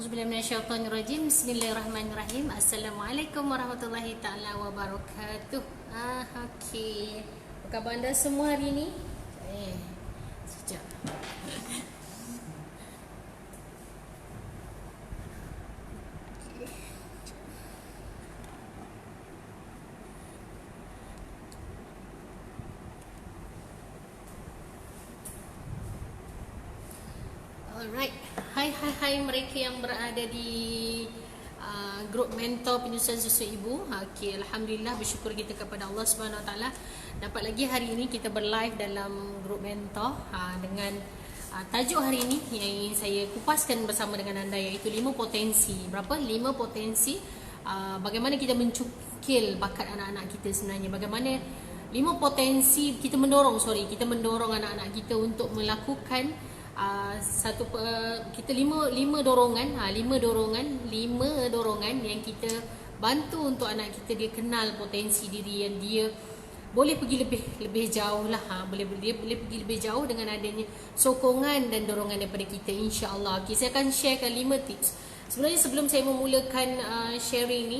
Auzubillahiminasyaitonirrajim. Bismillahirrahmanirrahim. Assalamualaikum warahmatullahi taala wabarakatuh. Okey. Apa khabar anda semua hari ni? Sekejap. Alright. Hai mereka yang berada di grup mentor penyusuan susu ibu. Okey, alhamdulillah, bersyukur kita kepada Allah Subhanahu Wa Taala dapat lagi hari ini kita berlive dalam grup mentor dengan tajuk hari ini yang saya kupaskan bersama dengan anda, iaitu 5 potensi. Berapa? 5 potensi bagaimana kita mencukil bakat anak-anak kita sebenarnya. Bagaimana 5 potensi kita mendorong anak-anak kita untuk melakukan kita lima dorongan yang kita bantu untuk anak kita dia kenal potensi diri yang dia boleh pergi lebih jauh lah, boleh pergi lebih jauh dengan adanya sokongan dan dorongan daripada kita, insya-Allah. Okay, saya akan sharekan 5 tips. Sebenarnya sebelum saya memulakan sharing ni,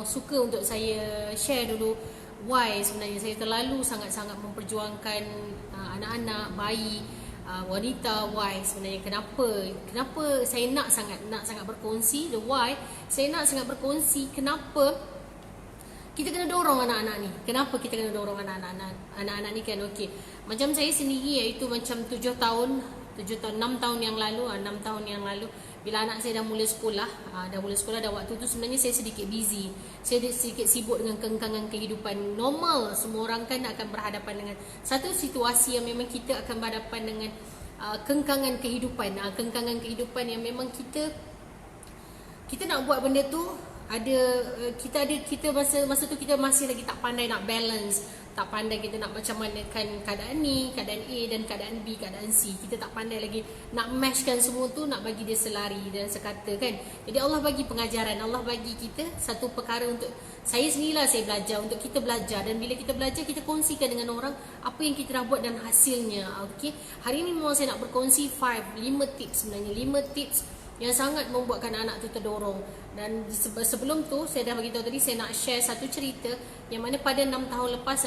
suka untuk saya share dulu why sebenarnya saya terlalu sangat-sangat memperjuangkan anak-anak, bayi, wanita. Why sebenarnya, kenapa saya nak sangat berkongsi. The why saya nak sangat berkongsi, kenapa kita kena dorong anak-anak ni. Kenapa kita kena dorong anak-anak ni kan? Okey, macam saya sendiri, iaitu macam 6 tahun yang lalu bila anak saya dah mula sekolah, dah waktu tu sebenarnya saya sedikit busy. Saya sedikit sibuk dengan kengkangan kehidupan normal. Semua orang kan akan berhadapan dengan satu situasi yang memang kita akan berhadapan dengan kengkangan kehidupan. Kengkangan kehidupan yang memang kita nak buat benda tu, kita masa tu kita masih lagi tak pandai nak balance, tak pandai kita nak macam manakan keadaan ni, keadaan A dan keadaan B, keadaan C. Kita tak pandai lagi nak mashkan semua tu, nak bagi dia selari dan sekata kan. Jadi Allah bagi pengajaran, Allah bagi kita satu perkara untuk saya sendirilah, saya belajar, untuk kita belajar. Dan bila kita belajar, kita kongsikan dengan orang apa yang kita dah buat dan hasilnya. Okey, hari ni memang saya nak berkongsi 5 tips sebenarnya, 5 tips yang sangat membuatkan anak tu terdorong. Dan sebelum tu saya dah beritahu tadi, saya nak share satu cerita yang mana pada 6 tahun lepas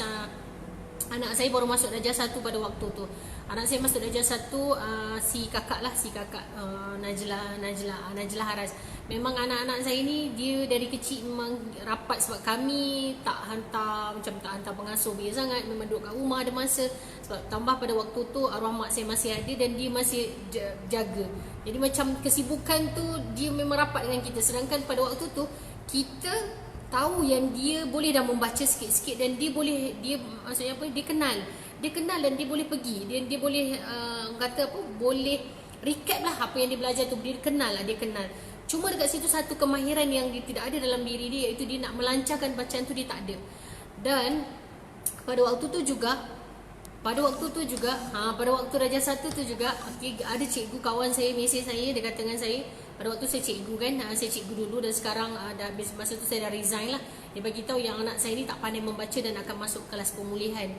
anak saya baru masuk darjah 1 pada waktu tu. Anak saya masuk darjah 1, si kakak Najla Haras. Memang anak-anak saya ni dia dari kecil memang rapat, sebab kami tak hantar pengasuh biasa sangat, memang duduk kat rumah ada masa. Sebab tambah pada waktu tu arwah mak saya masih ada dan dia masih jaga. Jadi macam kesibukan tu dia memang rapat dengan kita. Sedangkan pada waktu tu kita tahu yang dia boleh dah membaca sikit-sikit dan dia maksudnya apa, dia kenal dan dia boleh pergi, dia boleh boleh recap lah apa yang dia belajar tu, dia kenal. Cuma dekat situ satu kemahiran yang dia tidak ada dalam diri dia, iaitu dia nak melancarkan bacaan tu, dia tak ada. Dan pada waktu tu juga pada waktu darjah 1 tu juga, ada cikgu kawan saya mesej saya, dia kata dengan saya, pada waktu saya cikgu kan, saya cikgu dulu dan sekarang dah habis masa tu saya dah resign lah. Dia bagi tahu yang anak saya ni tak pandai membaca dan akan masuk kelas pemulihan.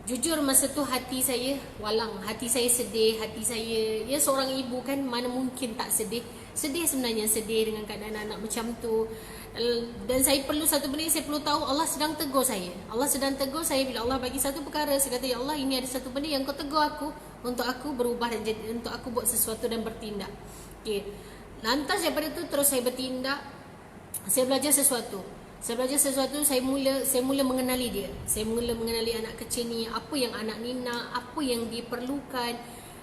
Jujur masa tu hati saya walang, hati saya sedih, hati saya, ya seorang ibu kan mana mungkin tak sedih sebenarnya, sedih dengan keadaan anak macam tu. Dan saya perlu satu benda, saya perlu tahu Allah sedang tegur saya. Bila Allah bagi satu perkara, saya kata, ya Allah, ini ada satu benda yang kau tegur aku untuk aku berubah dan untuk aku buat sesuatu dan bertindak. Okey. Lantas daripada tu terus saya bertindak. Saya belajar sesuatu. Saya mula mengenali dia. Saya mula mengenali anak kecil ni, apa yang anak ni nak, apa yang dia perlukan.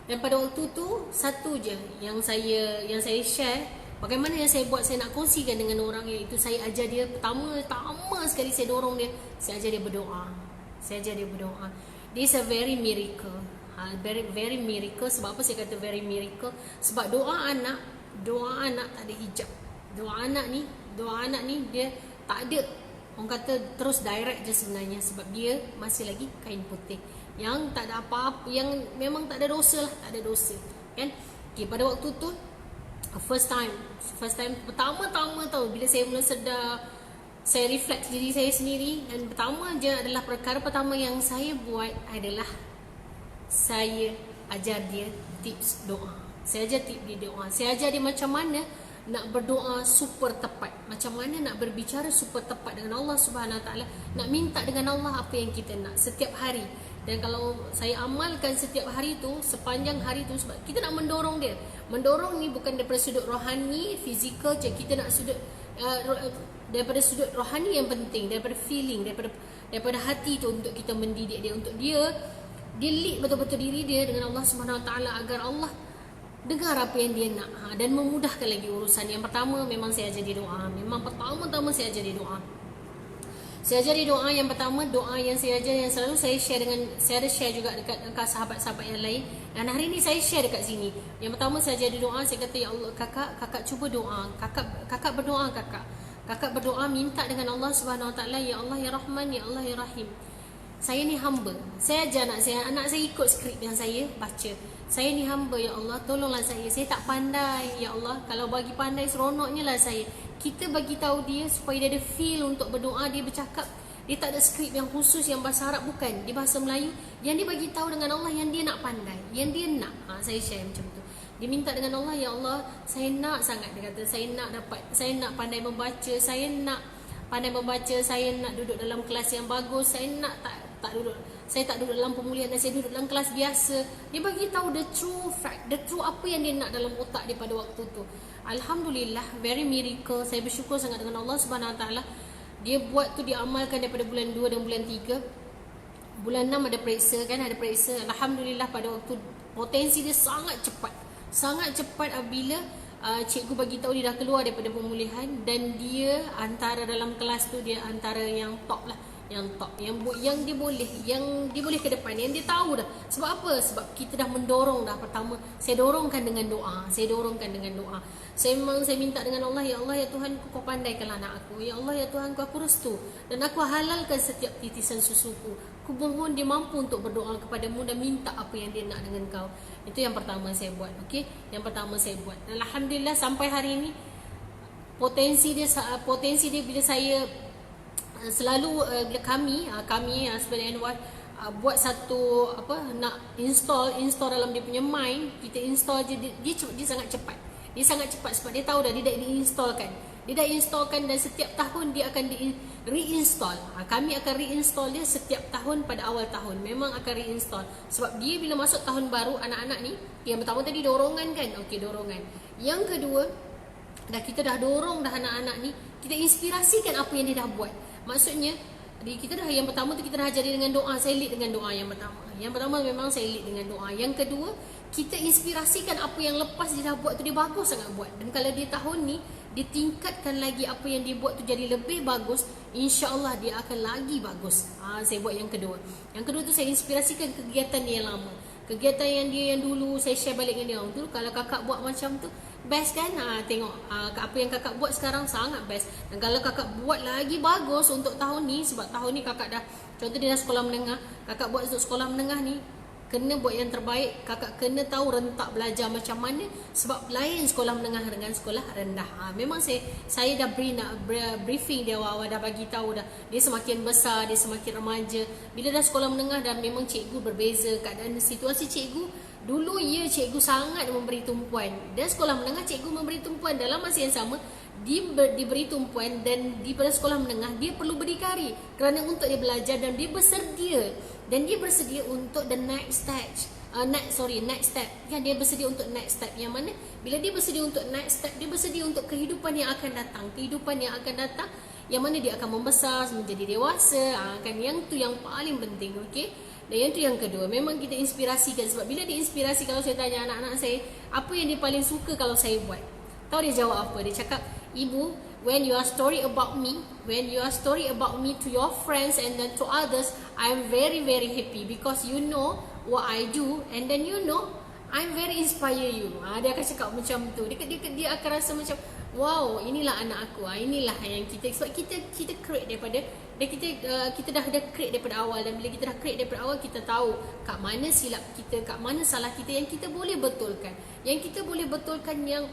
Dan pada waktu tu satu je yang saya share, bagaimana yang saya buat, saya nak kongsikan dengan orang, iaitu saya ajar dia pertama sekali saya dorong dia, saya ajar dia berdoa. This is a very miracle. Very miracle. Sebab apa saya kata very miracle? Sebab doa anak tak ada hijab. Doa anak ni dia tak ada, orang kata terus direct je sebenarnya, sebab dia masih lagi kain putih yang tak ada apa-apa, yang memang tak ada dosa kan. Okay, pada waktu tu first time pertama tahu, bila saya mula sedar, saya reflect diri saya sendiri, dan perkara pertama yang saya buat adalah saya ajar dia tips doa. Saya ajar dia doa. Saya ajar dia macam mana nak berdoa super tepat, macam mana nak berbicara super tepat dengan Allah Subhanahu Wa Taala, nak minta dengan Allah apa yang kita nak setiap hari. Dan kalau saya amalkan setiap hari tu, sepanjang hari tu, sebab kita nak mendorong dia. Mendorong ni bukan daripada sudut rohani, fizikal je. Kita nak sudut daripada sudut rohani yang penting, daripada feeling, daripada hati tu, untuk kita mendidik dia, untuk dia lead betul-betul diri dia dengan Allah Subhanahu Wa Taala, agar Allah dengar apa yang dia nak, dan memudahkan lagi urusan. Yang pertama memang saya ajar dia doa. Memang pertama-tama saya ajar dia doa. Saya ajar dia doa. Yang pertama, doa yang saya ajar, yang selalu saya share dengan, saya ada share juga dekat sahabat-sahabat yang lain, dan hari ni saya share dekat sini. Yang pertama saya ajar dia doa. Saya kata, ya Allah, kakak cuba doa. Kakak berdoa, kakak berdoa minta dengan Allah Subhanahu Wa Taala, ya Allah ya Rahman, ya Allah ya Rahim. Saya ni hamba. Saya ajar anak saya ikut skrip yang saya baca. Saya ni hamba, ya Allah, tolonglah saya tak pandai, ya Allah. Kalau bagi pandai, seronoknya lah saya. Kita bagi tahu dia supaya dia ada feel untuk berdoa. Dia bercakap, dia tak ada skrip yang khusus yang bahasa Arab, bukan, dia bahasa Melayu. Yang dia bagi tahu dengan Allah yang dia nak pandai, yang dia nak. Saya share macam tu. Dia minta dengan Allah, ya Allah, saya nak sangat, dia kata, saya nak pandai membaca, saya nak pandai membaca, saya nak duduk dalam kelas yang bagus, saya nak saya tak duduk dalam pemulihan, dan saya duduk dalam kelas biasa. Dia bagi tahu the true fact, the true apa yang dia nak dalam otak dia pada waktu tu. Alhamdulillah, very miracle. Saya bersyukur sangat dengan Allah Subhanahu Wa Taala. Dia buat tu, dia amalkan daripada bulan 2 dan bulan 3. Bulan 6 ada periksa kan, ada periksa. Alhamdulillah, pada waktu potensi dia sangat cepat apabila cikgu bagi tahu dia dah keluar daripada pemulihan, dan dia antara dalam kelas tu, dia antara yang top lah, yang dia boleh ke depan, yang dia tahu dah. Sebab apa? Sebab kita dah mendorong dah. Pertama, saya dorongkan dengan doa. Saya minta dengan Allah, ya Allah ya Tuhan, kau pandaikanlah anak aku, ya Allah ya Tuhan, aku restu, dan aku halalkan setiap titisan susuku. Aku mohon dia mampu untuk berdoa kepadamu dan minta apa yang dia nak dengan kau. Itu yang pertama saya buat. Okey, yang pertama saya buat. Dan alhamdulillah sampai hari ini potensi dia bila saya selalu kami sebenarnya buat satu nak install dalam dia punya mind, kita install je, dia sangat cepat. Dia sangat cepat sebab dia tahu dah dia dah diinstalkan. Dia dah installkan, dan setiap tahun dia akan reinstall. Kami akan reinstall dia setiap tahun pada awal tahun. Memang akan reinstall. Sebab dia bila masuk tahun baru, anak-anak ni, yang pertama tadi dorongan kan. Okey, dorongan. Yang kedua, kita dah dorong dah anak-anak ni, kita inspirasikan apa yang dia dah buat. Maksudnya, kita dah, yang pertama tu kita dah ajar dia dengan doa. Saya lead dengan doa yang pertama. Yang pertama memang saya lead dengan doa. Yang kedua, kita inspirasikan apa yang lepas dia dah buat tu, dia bagus sangat buat. Dan kalau dia tahun ni dia tingkatkan lagi apa yang dia buat tu jadi lebih bagus, insya-Allah dia akan lagi bagus. Saya buat yang kedua. Yang kedua tu saya inspirasikan kegiatan dia yang lama. Kegiatan yang dulu saya share balik dengan dia. Dulu kalau kakak buat macam tu best kan? Tengok apa yang kakak buat sekarang sangat best. Dan kalau kakak buat lagi bagus untuk tahun ni, sebab tahun ni kakak dah, contoh dia dah sekolah menengah, kakak buat untuk sekolah menengah ni, kena buat yang terbaik. Kakak kena tahu rentak belajar macam mana, sebab lain sekolah menengah dengan sekolah rendah. Memang saya dah briefing dia awal, dah bagi tahu dah. Dia semakin besar, dia semakin remaja. Bila dah sekolah menengah, dan memang cikgu berbeza keadaan situasi cikgu. Dulu cikgu sangat memberi tumpuan, dan sekolah menengah cikgu memberi tumpuan. Dalam masa yang sama diberi tumpuan, dan di pada sekolah menengah dia perlu berdikari kerana untuk dia belajar, dan dia bersedia untuk the next stage. Next step. Dia bersedia untuk next step. Yang mana bila dia bersedia untuk next step, dia bersedia untuk kehidupan yang akan datang. Yang mana dia akan membesar menjadi dewasa. Kan yang tu yang paling penting. Okey. Dan yang tu yang kedua, memang kita inspirasikan. Sebab bila diinspirasi, kalau saya tanya anak-anak saya, apa yang dia paling suka kalau saya buat? Tahu dia jawab apa? Dia cakap, Ibu, when you are story about me to your friends and then to others, I'm very very happy because you know what I do, and then you know I'm very inspire you. Dia akan cakap macam tu. Dia akan rasa macam, wow, inilah anak aku. Inilah yang kita, sebab kita create daripada, dan kita dah create daripada awal. Dan bila kita dah create daripada awal, kita tahu kat mana silap kita, kat mana salah kita, yang kita boleh betulkan. Yang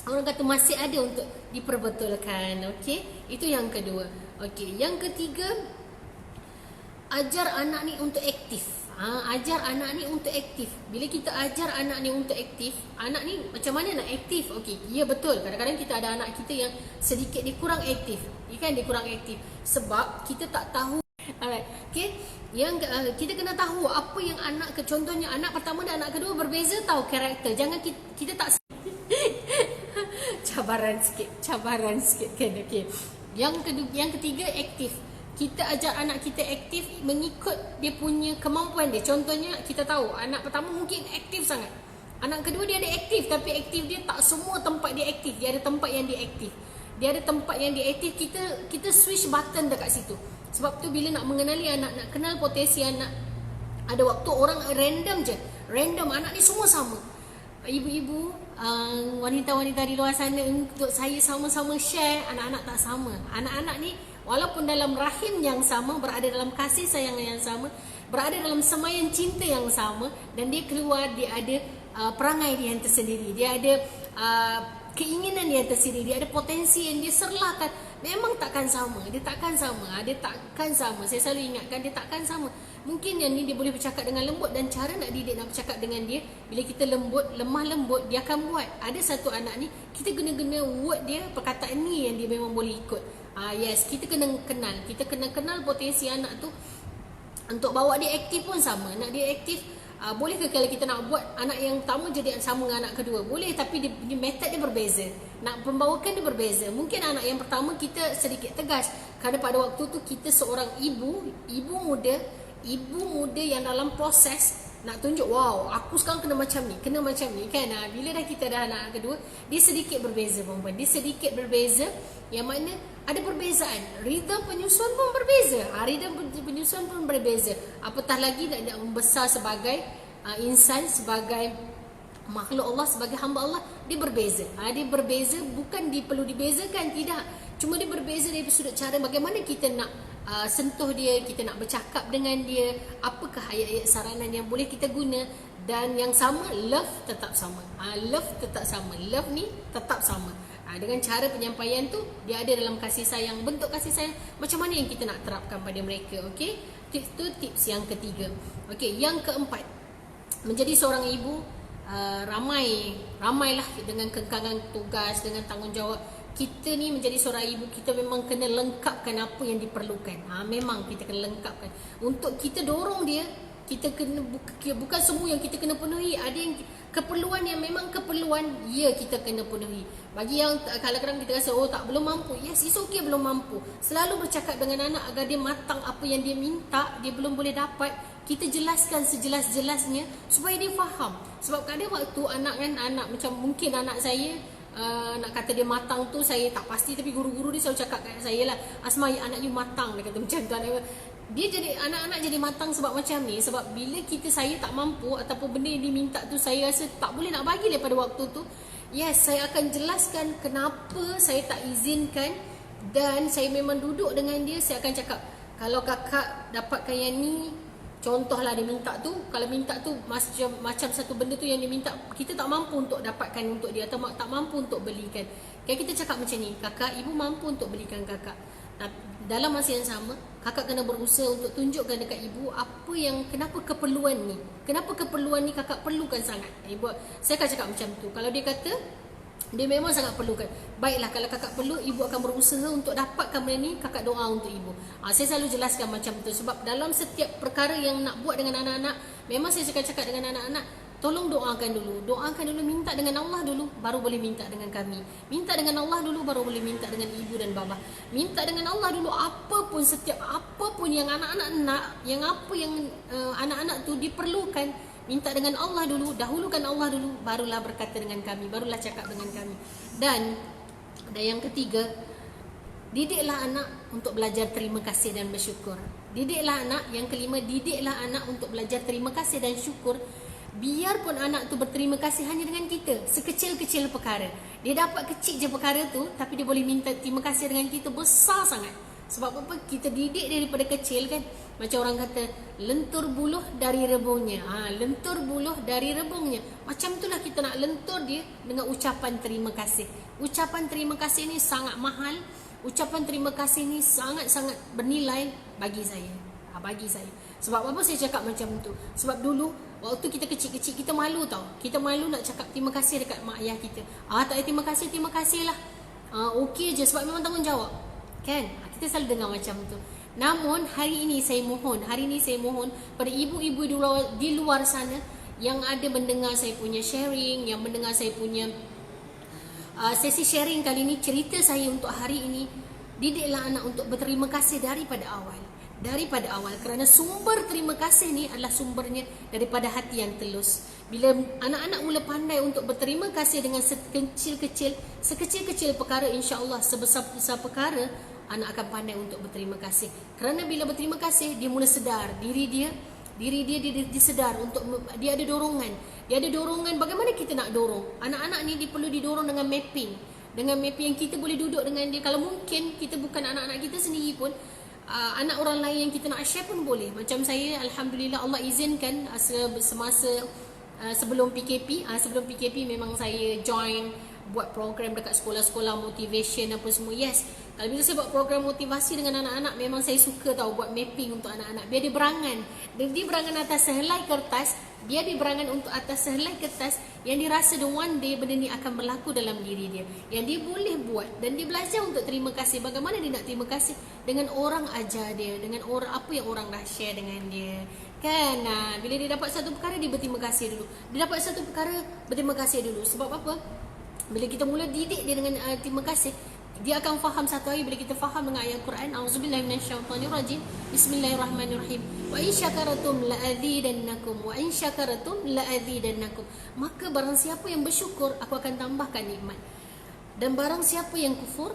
orang kata masih ada untuk diperbetulkan. Okey, itu yang kedua. Okey, yang ketiga, ajar anak ni untuk aktif. Ajar anak ni untuk aktif. Bila kita ajar anak ni untuk aktif, anak ni macam mana nak aktif? Okey, ya betul. Kadang-kadang kita ada anak kita yang sedikit dia kurang aktif. Dia kurang aktif sebab kita tak tahu. Alright. Okey. Yang kita kena tahu apa yang anak contohnya anak pertama dan anak kedua berbeza, tahu karakter. Jangan kita tak cabaran sikit kan. Okey. Yang ketiga, aktif. Kita ajar anak kita aktif mengikut dia punya kemampuan dia. Contohnya kita tahu anak pertama mungkin aktif sangat. Anak kedua dia ada aktif, tapi aktif dia tak semua tempat dia aktif. Dia ada tempat yang dia aktif. Kita switch button dekat situ. Sebab tu bila nak mengenali anak, nak kenal potensi anak, ada waktu orang random je. Random, anak ni semua sama. Ibu-ibu, wanita-wanita di luar sana, untuk saya sama-sama share, anak-anak tak sama. Anak-anak ni walaupun dalam rahim yang sama, berada dalam kasih sayang yang sama, berada dalam semayan cinta yang sama, dan dia keluar, dia ada perangai dia yang tersendiri, dia ada keinginan dia yang tersendiri, dia ada potensi yang dia serlakan. Memang takkan sama. Saya selalu ingatkan, dia takkan sama. Mungkin yang ni dia boleh bercakap dengan lembut, dan cara nak didik, nak bercakap dengan dia, bila kita lemah lembut, dia akan buat. Ada satu anak ni, kita guna word dia, perkataan ni yang dia memang boleh ikut. Yes, kita kena kenal potensi anak tu. Untuk bawa dia aktif pun sama. Nak dia aktif, boleh ke kalau kita nak buat anak yang pertama jadi sama dengan anak kedua? Boleh, tapi dia method dia berbeza. Nak pembawakan dia berbeza. Mungkin anak yang pertama kita sedikit tegas, kerana pada waktu tu kita seorang ibu muda yang dalam proses nak tunjuk, wow, aku sekarang kena macam ni kan. Bila dah kita dah anak kedua, dia sedikit berbeza perempuan. Dia sedikit berbeza, yang mana ada perbezaan. Rhythm penyusun pun berbeza. Apatah lagi nak membesar sebagai insan, sebagai makhluk Allah, sebagai hamba Allah, dia berbeza. Dia berbeza bukan perlu dibezakan, tidak. Cuma dia berbeza dari sudut cara bagaimana kita nak sentuh dia, kita nak bercakap dengan dia, apakah ayat-ayat saranan yang boleh kita guna. Dan yang sama, love tetap sama. Love ni tetap sama. Dengan cara penyampaian tu, dia ada dalam kasih sayang. Bentuk kasih sayang macam mana yang kita nak terapkan pada mereka. Okey, tips yang ketiga. Okey, yang keempat, menjadi seorang ibu, ramailah dengan kekangan tugas, dengan tanggungjawab. Kita ni menjadi seorang ibu, kita memang kena lengkapkan apa yang diperlukan. Memang kita kena lengkapkan. Untuk kita dorong dia, kita kena bukan semua yang kita kena penuhi. Ada yang keperluan yang memang keperluan, kita kena penuhi. Bagi yang kadang-kadang kita rasa belum mampu, yes, it's okay belum mampu. Selalu bercakap dengan anak agar dia matang apa yang dia minta, dia belum boleh dapat. Kita jelaskan sejelas-jelasnya supaya dia faham. Sebab kadang waktu anak macam mungkin anak saya, nak kata dia matang tu saya tak pasti, tapi guru-guru dia selalu cakap kat saya lah, Asma, anak you matang, dia kata macam tu. Dia jadi anak-anak jadi matang sebab macam ni. Sebab bila saya tak mampu, ataupun benda yang diminta tu saya rasa tak boleh nak bagi pada waktu tu, yes, saya akan jelaskan kenapa saya tak izinkan. Dan saya memang duduk dengan dia, saya akan cakap, kalau kakak dapatkan yang ni, contohlah dia minta tu, kalau minta tu macam satu benda tu yang dia minta, kita tak mampu untuk dapatkan untuk dia, atau tak mampu untuk belikan. Kita cakap macam ni, kakak, ibu mampu untuk belikan kakak. Dalam masa yang sama, kakak kena berusaha untuk tunjukkan dekat ibu kenapa keperluan ni kakak perlukan sangat. Saya akan cakap macam tu. Kalau dia kata dia memang sangat perlukan, baiklah, kalau kakak perlu, ibu akan berusaha untuk dapatkan benda ni, kakak doa untuk ibu. Saya selalu jelaskan macam tu. Sebab dalam setiap perkara yang nak buat dengan anak-anak, memang saya cakap dengan anak-anak, tolong doakan dulu, minta dengan Allah dulu, baru boleh minta dengan kami. Minta dengan Allah dulu, baru boleh minta dengan ibu dan bapa. Minta dengan Allah dulu, apapun yang anak-anak nak, yang anak-anak tu diperlukan, minta dengan Allah dulu, dahulukan Allah dulu, barulah berkata dengan kami, barulah cakap dengan kami. Dan yang ketiga, didiklah anak untuk belajar terima kasih dan bersyukur. Yang kelima, didiklah anak untuk belajar terima kasih dan syukur. Biarpun anak tu berterima kasih hanya dengan kita, sekecil-kecil perkara. Dia dapat kecil je perkara tu, tapi dia boleh minta terima kasih dengan kita besar sangat. Sebab apa? Kita didik daripada kecil kan. Macam orang kata, lentur buluh dari rebungnya. Lentur buluh dari rebungnya. Macam itulah kita nak lentur dia dengan ucapan terima kasih. Ucapan terima kasih ni sangat mahal. Ucapan terima kasih ni sangat-sangat bernilai bagi saya. Bagi saya. Sebab apa saya cakap macam tu? Sebab dulu waktu kita kecil-kecil kita malu tau. Kita malu nak cakap terima kasih dekat mak ayah kita. Tak ada terima kasih lah. Okey je sebab memang tanggungjawab. Kan? Kita selalu dengar macam tu. Namun hari ini saya mohon pada ibu-ibu di luar sana yang ada mendengar saya punya sharing, yang mendengar saya punya sesi sharing kali ini, cerita saya untuk hari ini, didiklah anak untuk berterima kasih daripada awal. Kerana sumber terima kasih ni adalah sumbernya daripada hati yang telus. Bila anak-anak mula pandai untuk berterima kasih dengan sekecil-kecil perkara, insya-Allah sebesar-besar perkara anak akan pandai untuk berterima kasih. Kerana bila berterima kasih, dia mula sedar diri dia sedar untuk dia ada dorongan. Bagaimana kita nak dorong? Anak-anak ni dia perlu didorong dengan mapping yang kita boleh duduk dengan dia. Kalau mungkin kita bukan anak-anak kita sendiri pun, anak orang lain yang kita nak share pun boleh. Macam saya, alhamdulillah Allah izinkan semasa sebelum PKP memang saya join buat program dekat sekolah-sekolah motivation apa semua. Yes, kalau bila saya buat program motivasi dengan anak-anak, memang saya suka tahu buat mapping untuk anak-anak biar dia berangan. Dia berangan atas sehelai kertas, yang dia rasa the one day benda ni akan berlaku dalam diri dia, yang dia boleh buat, dan dia belajar untuk terima kasih. Bagaimana dia nak terima kasih? Dengan orang ajar dia, dengan orang apa yang orang dah share dengan dia. Kan? Bila dia dapat satu perkara, dia berterima kasih dulu. Sebab apa? Bila kita mula didik dia dengan terima kasih, dia akan faham satu hari. Bila kita faham dengan ayat Quran, auzubillahi minasyaitonirrajim, bismillahirrahmanirrahim, wa in syakaratum la'azidannakum, maka barang siapa yang bersyukur, aku akan tambahkan nikmat, dan barang siapa yang kufur,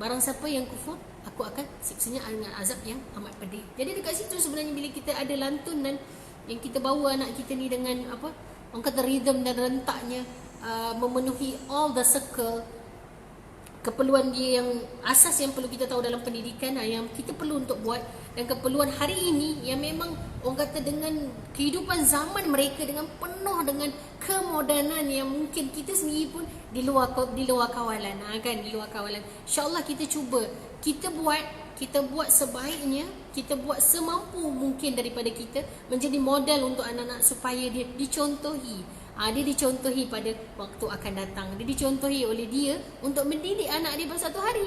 aku akan siksanya dengan azab yang amat pedih. Jadi dekat situ sebenarnya bila kita ada lantunan yang kita bawa anak kita ni dengan apa, orang kata rhythm dan rentaknya, memenuhi all the circle keperluan dia yang asas yang perlu kita tahu dalam pendidikan, yang kita perlu untuk buat, dan keperluan hari ini yang memang orang kata dengan kehidupan zaman mereka, dengan penuh dengan kemodernan yang mungkin kita sendiri pun di luar kawalan, kan, di luar kawalan. InsyaAllah kita cuba, kita buat sebaiknya, kita buat semampu mungkin daripada kita, menjadi model untuk anak-anak supaya dia dicontohi. Dia dicontohi pada waktu akan datang. Dia dicontohi oleh dia untuk mendidik anak dia pada satu hari.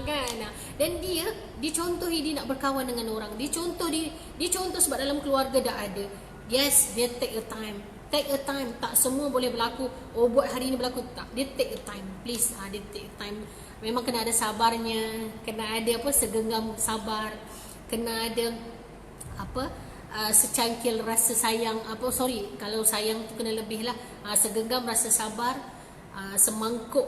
Kan? Dan dia dicontohi dia nak berkawan dengan orang. Dia contoh sebab dalam keluarga dah ada. Yes, dia take a time. Tak semua boleh berlaku. Buat hari ni berlaku. Tak. Dia take a time. Please, dia take a time. Memang kena ada sabarnya, kena ada segenggam sabar, kena ada secangkil rasa sayang, kalau sayang tu kena lebih lah, segenggam rasa sabar,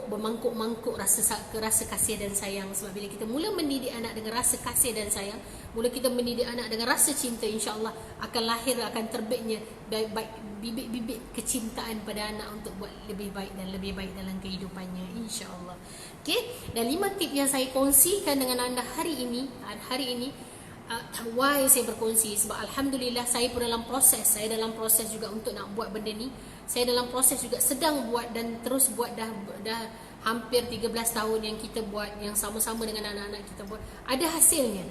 bermangkuk-mangkuk rasa kasih dan sayang. Sebab bila kita mula mendidik anak dengan rasa kasih dan sayang, mula kita mendidik anak dengan rasa cinta, insya-Allah akan terbitnya bibit-bibit kecintaan pada anak untuk buat lebih baik dalam kehidupannya, insya-Allah. Okey, dan 5 tip yang saya kongsikan dengan anda hari ini. Why saya berkongsi? Sebab alhamdulillah saya pun dalam proses juga untuk nak buat benda ni. Saya dalam proses juga sedang buat dan terus buat, dah hampir 13 tahun yang kita buat, yang sama-sama dengan anak-anak kita buat. Ada hasil.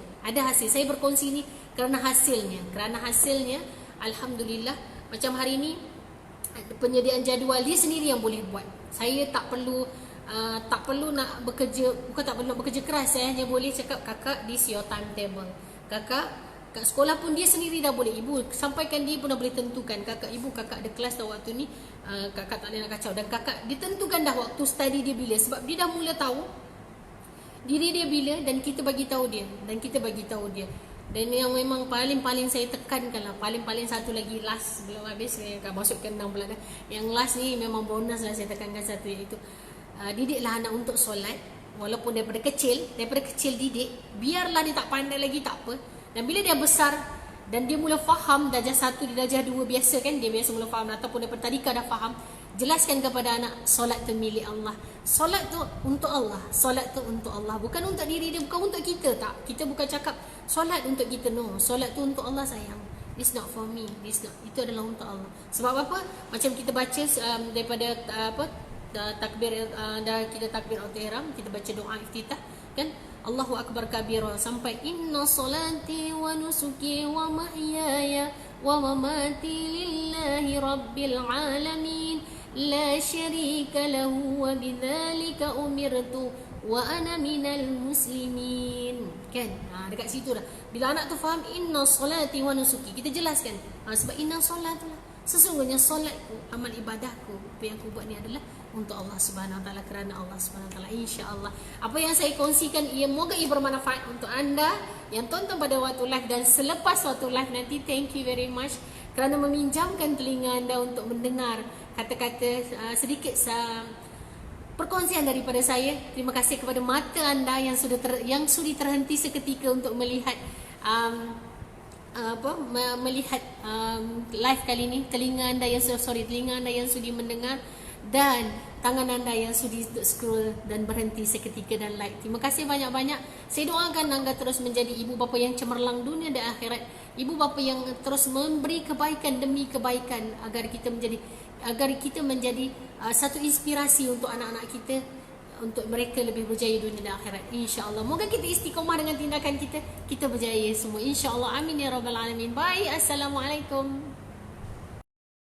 Saya berkongsi ni kerana hasilnya alhamdulillah. Macam hari ni penyediaan jadual dia sendiri yang boleh buat. Saya tak perlu nak bekerja keras. Saya hanya boleh cakap, kakak, this your timetable. Kakak kat sekolah pun dia sendiri dah boleh. Ibu sampaikan, dia pun dah boleh tentukan. Kakak ada kelas dah waktu ni, kakak tak boleh nak kacau. Dan kakak ditentukan dah waktu study dia bila. Sebab dia dah mula tahu diri dia bila, dan kita bagi tahu dia. Dan yang memang paling saya tekankan lah, paling satu lagi last, belum habis saya akan masuk ke 6 bulan. Yang last ni memang bonus lah, saya tekankan satu, iaitu didiklah anak untuk solat. Walaupun daripada kecil didik, biarlah dia tak pandai lagi, tak apa. Dan bila dia besar dan dia mula faham, darjah 1, darjah 2 biasa kan, dia biasa mula faham, ataupun daripada tadika dah faham, jelaskan kepada anak, solat tu milik Allah. Solat tu untuk Allah. Bukan untuk diri dia, bukan untuk kita, tak. Kita bukan cakap solat untuk kita, no. Solat tu untuk Allah, sayang. This not for me. Itu adalah untuk Allah. Sebab apa? Macam kita baca daripada takbir, dah kita takbir al-ihram, kita baca doa iftitah kan, Allahu akbar kabira sampai inna salati wa nusuki wa mahyaya wa mamati lillahi rabbil alamin la syarika lahu wa bidzalika umirtu wa ana minal muslimin. Kan? Dekat situ dah. Bila anak tu faham inna salati wa nusuki, kita jelaskan. Sebab inna solat tu lah. Sesungguhnya solatku, amal ibadahku, apa yang aku buat ni adalah untuk Allah Subhanahu Wa Taala, kerana Allah Subhanahu Wa Taala. Insya-Allah. Apa yang saya kongsikan moga ia bermanfaat untuk anda yang tonton pada waktu live dan selepas waktu live nanti. Thank you very much kerana meminjamkan telinga anda untuk mendengar kata-kata sedikit perkongsian daripada saya. Terima kasih kepada mata anda yang sudi terhenti seketika untuk melihat melihat live kali ini. Telinga anda yang sudi mendengar, dan tangan anda yang sudi scroll dan berhenti seketika dan like. Terima kasih banyak-banyak. Saya doakan anda terus menjadi ibu bapa yang cemerlang dunia dan akhirat, ibu bapa yang terus memberi kebaikan demi kebaikan, agar kita menjadi satu inspirasi untuk anak-anak kita, untuk mereka lebih berjaya dunia dan akhirat. InsyaAllah. Moga kita istiqomah dengan tindakan kita berjaya semua. InsyaAllah. Amin ya rabbal alamin. Bye. Assalamualaikum.